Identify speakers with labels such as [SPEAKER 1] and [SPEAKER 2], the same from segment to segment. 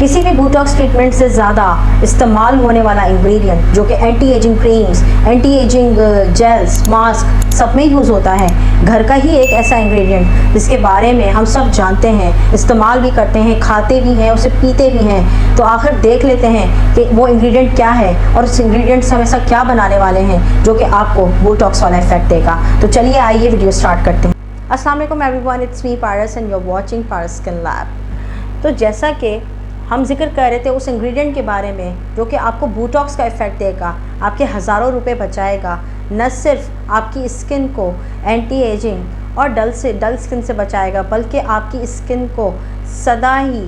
[SPEAKER 1] किसी भी Botox treatment से ज़्यादा इस्तेमाल होने वाला इंग्रेडिएंट जो कि anti ageing creams, anti ageing gels, mask सब में यूज़ होता है, घर का ही एक ऐसा इंग्रेडिएंट जिसके बारे में हम सब जानते हैं, इस्तेमाल भी करते हैं, खाते भी हैं, उसे पीते भी हैं। तो आखिर देख लेते हैं कि वो इंग्रेडिएंट क्या है और उस इंग्रेडिएंट से हम ऐसा क्या बनाने वाले हैं जो कि आपको बोटॉक्स वाला इफेक्ट देगा। तो चलिए आइए वीडियो स्टार्ट करते हैं। अस्सलाम वालेकुम everyone, it's me Paras and you are watching Paras skin lab. तो जैसा कि हम जिक्र कर रहे थे उस इंग्रेडिएंट के बारे में जो कि आपको बोटॉक्स का इफ़ेक्ट देगा, आपके हज़ारों रुपए बचाएगा, न सिर्फ आपकी स्किन को एंटी एजिंग और डल स्किन से बचाएगा बल्कि आपकी स्किन को सदा ही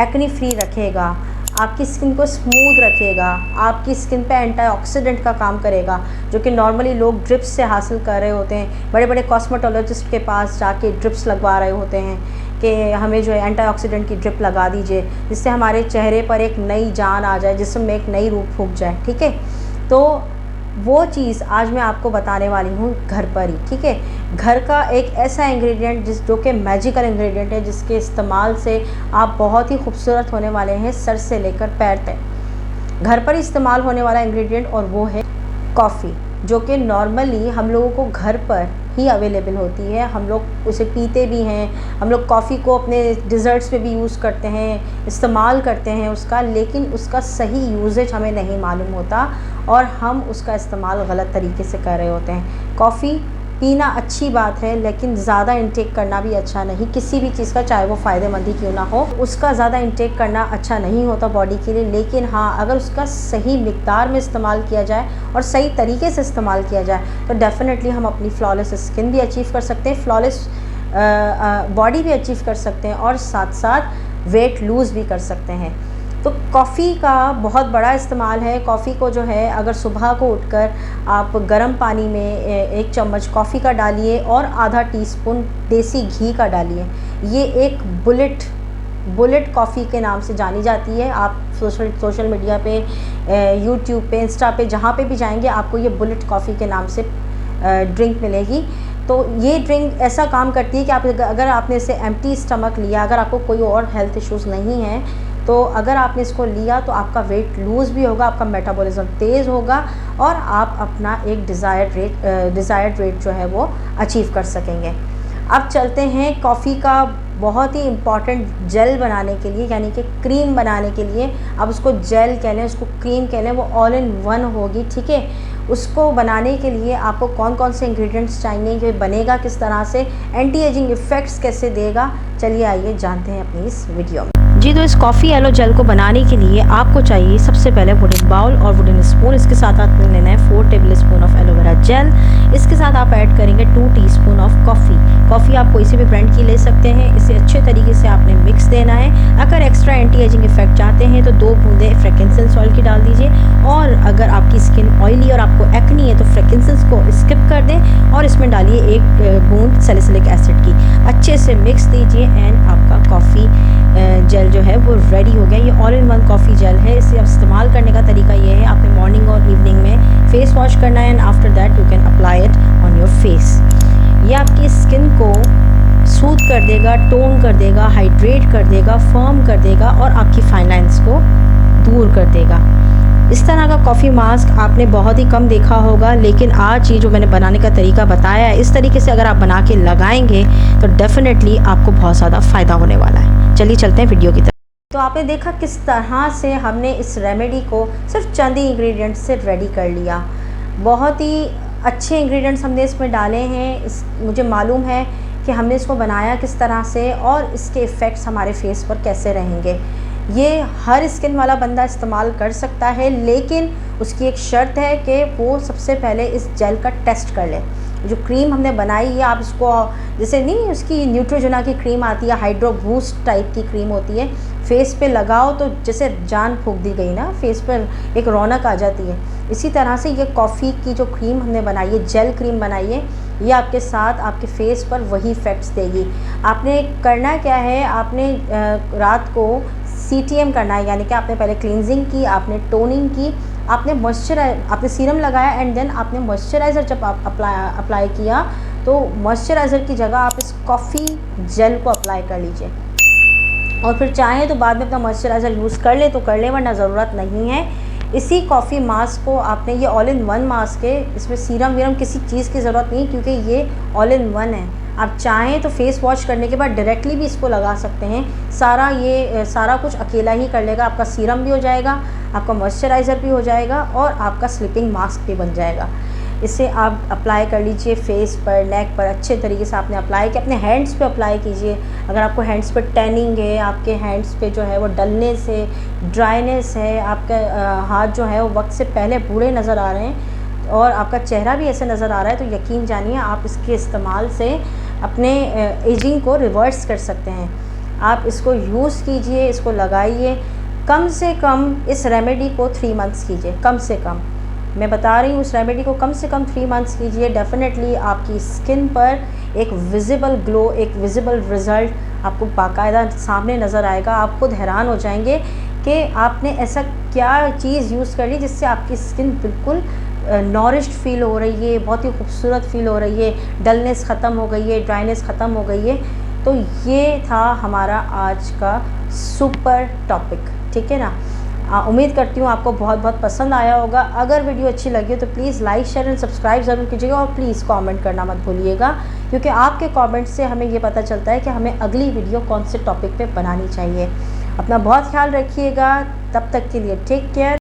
[SPEAKER 1] एक्ने फ्री रखेगा, आपकी स्किन को स्मूथ रखेगा, आपकी स्किन पे एंटीऑक्सीडेंट का काम करेगा जो कि नॉर्मली लोग ड्रिप्स से हासिल कर रहे होते हैं। बड़े बड़े कॉस्मेटोलॉजिस्ट के पास जाके ड्रिप्स लगवा रहे होते हैं कि हमें जो है एंटीऑक्सीडेंट की ड्रिप लगा दीजिए जिससे हमारे चेहरे पर एक नई जान आ जाए, जिस्म में एक नई रूप फूंक जाए। ठीक है, तो वो चीज़ आज मैं आपको बताने वाली हूँ घर पर ही। ठीक है, घर का एक ऐसा इंग्रेडिएंट जो कि मैजिकल इंग्रेडिएंट है जिसके इस्तेमाल से आप बहुत ही खूबसूरत होने वाले हैं सर से लेकर पैर तक। घर पर इस्तेमाल होने वाला इंग्रेडिएंट और वो है कॉफ़ी, जो कि नॉर्मली हम लोगों को घर पर ही अवेलेबल होती है। हम लोग उसे पीते भी हैं, हम लोग कॉफ़ी को अपने डिज़र्ट्स पे भी यूज़ करते हैं, इस्तेमाल करते हैं उसका, लेकिन उसका सही यूजेज हमें नहीं मालूम होता और हम उसका इस्तेमाल गलत तरीके से कर रहे होते हैं। कॉफ़ी पीना अच्छी बात है लेकिन ज़्यादा इंटेक करना भी अच्छा नहीं, किसी भी चीज़ का चाहे वो फ़ायदेमंद ही क्यों ना हो, उसका ज़्यादा इंटेक करना अच्छा नहीं होता बॉडी के लिए। लेकिन हाँ, अगर उसका सही मिक़दार में इस्तेमाल किया जाए और सही तरीके से इस्तेमाल किया जाए तो डेफ़िनेटली हम अपनी फ्लॉलेस स्किन भी अचीव कर सकते हैं, फ्लॉलेस बॉडी भी अचीव कर सकते हैं और साथ साथ वेट लूज़ भी कर सकते हैं। तो कॉफ़ी का बहुत बड़ा इस्तेमाल है। कॉफ़ी को जो है अगर सुबह को उठकर आप गर्म पानी में 1 चम्मच कॉफ़ी का डालिए और आधा टीस्पून देसी घी का डालिए। ये एक बुलेट कॉफ़ी के नाम से जानी जाती है। आप सोशल मीडिया पे, यूट्यूब पे, इंस्टा पे, जहाँ पे भी जाएंगे आपको ये बुलेट कॉफ़ी के नाम से ड्रिंक मिलेगी। तो ये ड्रिंक ऐसा काम करती है कि आप अगर आपने इसे एम्प्टी स्टमक लिया, अगर आपको कोई और हेल्थ इश्यूज़ नहीं हैं, तो अगर आपने इसको लिया तो आपका वेट लूज़ भी होगा, आपका मेटाबॉलिज्म तेज़ होगा और आप अपना एक डिज़ायर्ड वेट जो है वो अचीव कर सकेंगे। अब चलते हैं कॉफ़ी का बहुत ही इम्पॉर्टेंट जेल बनाने के लिए, यानी कि क्रीम बनाने के लिए। अब उसको जेल कह लें, उसको क्रीम कह लें, वो ऑल इन वन होगी। ठीक है, उसको बनाने के लिए आपको कौन कौन से इंग्रेडिएंट्स चाहिए, ये बनेगा किस तरह से, एंटी एजिंग इफ़ेक्ट्स कैसे देगा, चलिए आइए जानते हैं अपनी इस वीडियो में। जी, तो इस कॉफ़ी एलो जेल को बनाने के लिए आपको चाहिए सबसे पहले वुडन बाउल और वुडन स्पून। इसके साथ आपने लेना है 4 table spoon of aloe vera gel. इसके साथ आप ऐड करेंगे 2 टीस्पून ऑफ कॉफ़ी आप कोई से भी ब्रांड की ले सकते हैं। इसे अच्छे तरीके से आपने मिक्स देना है। अगर एक्स्ट्रा एंटी एजिंग इफेक्ट चाहते हैं तो 2 बूंदे फ्रैंकिंसेंस ऑयल की डाल दीजिए, और अगर आपकी स्किन ऑयली और आपको एक्नी है तो फ्रैंकिंसेंस को स्किप कर दें और इसमें डालिए 1 बूंद सैलिसिलिक एसिड की। अच्छे से मिक्स दीजिए एंड आपका कॉफ़ी जेल जो है वो रेडी हो गया। ये all in one coffee gel है। इसे अब इस्तेमाल करने का तरीका ये है, आपने मॉर्निंग और इवनिंग में फेस वॉश करना है and after that you can apply it on your face. ये आपकी स्किन को सूद कर देगा, टोन कर देगा, हाइड्रेट कर देगा, फर्म कर देगा और आपकी फाइन लाइन्स को दूर कर देगा। इस तरह का कॉफ़ी मास्क आपने बहुत ही कम देखा होगा, लेकिन आज ये जो मैंने बनाने का तरीका बताया है, इस तरीके से अगर आप बना के लगाएंगे तो डेफ़िनेटली आपको बहुत ज़्यादा फ़ायदा होने वाला है। चलिए चलते हैं वीडियो की तरफ। तो आपने देखा किस तरह से हमने इस रेमेडी को सिर्फ चंद ही इंग्रेडिएंट्स से रेडी कर लिया। बहुत ही अच्छे इंग्रेडिएंट्स हमने इसमें डाले हैं। मुझे मालूम है कि हमने इसको बनाया किस तरह से और इसके इफ़ेक्ट्स हमारे फेस पर कैसे रहेंगे। ये हर स्किन वाला बंदा इस्तेमाल कर सकता है, लेकिन उसकी एक शर्त है कि वो सबसे पहले इस जेल का टेस्ट कर ले। जो क्रीम हमने बनाई है, आप इसको जैसे नहीं, उसकी न्यूट्रोजेना की क्रीम आती है, हाइड्रो बूस्ट टाइप की क्रीम होती है, फेस पे लगाओ तो जैसे जान फूंक दी गई ना, फेस पर एक रौनक आ जाती है। इसी तरह से ये कॉफ़ी की जो क्रीम हमने बनाई है, जेल क्रीम बनाई है, ये आपके साथ आपके फेस पर वही इफ़ेक्ट्स देगी। आपने करना क्या है, आपने रात को CTM करना है, यानी कि आपने पहले क्लींजिंग की, आपने टोनिंग की, आपने सीरम लगाया एंड देन आपने मॉइस्चराइज़र जब आप अप्लाई किया तो मॉइस्चराइज़र की जगह आप इस कॉफ़ी जेल को अप्लाई कर लीजिए। और फिर चाहें तो बाद में अपना मॉइस्चराइज़र यूज़ कर ले तो कर ले, वरना ज़रूरत नहीं है। इसी कॉफ़ी मास्क को आपने, ये ऑल इन वन मास्क है, इसमें सीरम वीरम किसी चीज़ की ज़रूरत नहीं, क्योंकि ये ऑल इन वन है। आप चाहें तो फेस वॉश करने के बाद डायरेक्टली भी इसको लगा सकते हैं। सारा कुछ अकेला ही कर लेगा। आपका सीरम भी हो जाएगा, आपका मॉइस्चराइज़र भी हो जाएगा और आपका स्लीपिंग मास्क भी बन जाएगा। इसे आप अप्लाई कर लीजिए फेस पर, नेक पर अच्छे तरीके से आपने अप्लाई किया। अपने हैंड्स पे अप्लाई कीजिए। अगर आपको हैंड्स पे टैनिंग है, आपके हैंड्स पे जो है वो डलनेस है, ड्राइनेस है, आपके हाथ जो है वो वक्त से पहले बूढ़े नज़र आ रहे हैं और आपका चेहरा भी ऐसे नज़र आ रहा है, तो यकीन जानिए आप इसके इस्तेमाल से अपने एजिंग को रिवर्स कर सकते हैं। आप इसको यूज़ कीजिए, इसको लगाइए। कम से कम इस रेमेडी को 3 मंथ्स कीजिए, कम से कम। मैं बता रही हूँ, इस रेमेडी को कम से कम 3 मंथ्स कीजिए। डेफ़िनेटली आपकी स्किन पर एक विजिबल ग्लो, एक विजिबल रिज़ल्ट आपको बाकायदा सामने नज़र आएगा। आप खुद हैरान हो जाएंगे कि आपने ऐसा क्या चीज़ यूज़ कर ली जिससे आपकी स्किन बिल्कुल नॉरिश्ड फील हो रही है, बहुत ही खूबसूरत फील हो रही है, डलनेस ख़त्म हो गई है, ड्राइनेस ख़त्म हो गई है। तो ये था हमारा आज का सुपर टॉपिक, ठीक है ना। उम्मीद करती हूँ आपको बहुत बहुत पसंद आया होगा। अगर वीडियो अच्छी लगी हो तो please like, share and subscribe ज़रूर कीजिएगा और प्लीज़ कमेंट करना मत भूलिएगा, क्योंकि आपके कमेंट से हमें ये पता चलता है कि हमें अगली वीडियो कौन से टॉपिक पे बनानी चाहिए। अपना बहुत ख्याल रखिएगा। तब तक के लिए टेक केयर।